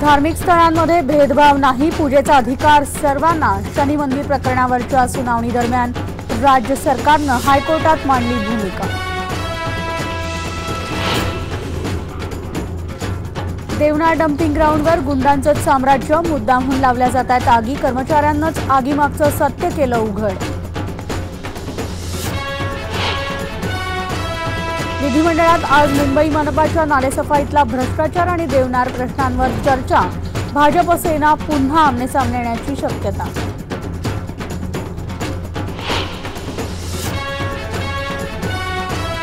धार्मिक स्थळांमध्ये भेदभाव नाही, पूजेचा अधिकार सर्वांना। शनी मंदिर प्रकरणावरच्या सुनावणी दरम्यान राज्य सरकारनं हायकोर्टात मांडली भूमिका। देवनार डम्पिंग ग्राउंडवर गुंडांचं साम्राज्य, मुद्दामहून लावल्या जातात आगी, कर्मचाऱ्यांनाच आगीमागचं सत्य केलं उघड। विधिमंडळात आज मुंबई मनपाच्या नालेसफाईतला भ्रष्टाचार आणि देवनार प्रश्नांवर चर्चा, भाजप सेना पुन्हा आमनेसामने येण्याची शक्यता।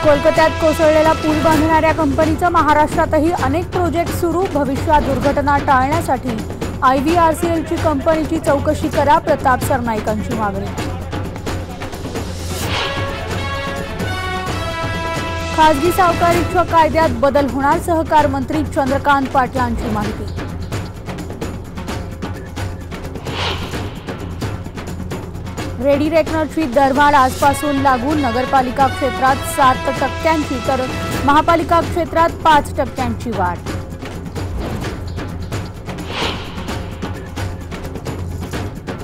कोलकात्यात कोसळलेला पूल बांधणाऱ्या कंपनीचा महाराष्ट्रातही अनेक प्रोजेक्ट सुरू, भविष्यात दुर्घटना टाळण्यासाठी IVRCLची कंपनीची चौकशी करा, प्रताप सरनाईकांची मागणी। खासगी सावकारीच्या कायद्यात बदल होणार, सहकार मंत्री चंद्रकांत पाटलांची माहिती। रेडी रेकनरची दरवाढ आजपासून लागू, नगरपालिका क्षेत्रात 7% तर महापालिका क्षेत्रात 5% वाढ।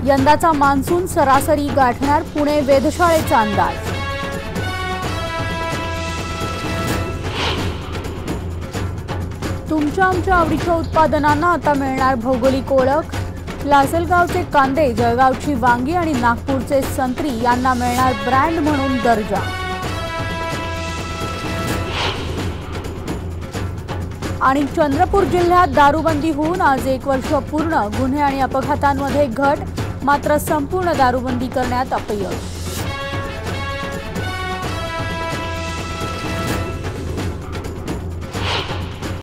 यंदाचा मान्सून सरासरी गाठणार, पुणे वेधशाळेचा अंदाज। तुमच्या आमच्या आवडीच्या उत्पादनांना आता मिळणार भौगोलिक ओळख, लासलगावचे कांदे, जळगावची वांगी आणि नागपूरचे संत्री यांना मिळणार ब्रँड म्हणून दर्जा। आणि चंद्रपूर जिल्ह्यात दारूबंदी होऊन आज 1 वर्ष पूर्ण, गुन्हे आणि अपघातांमध्ये घट, मात्र संपूर्ण दारूबंदी करण्यात अपयश।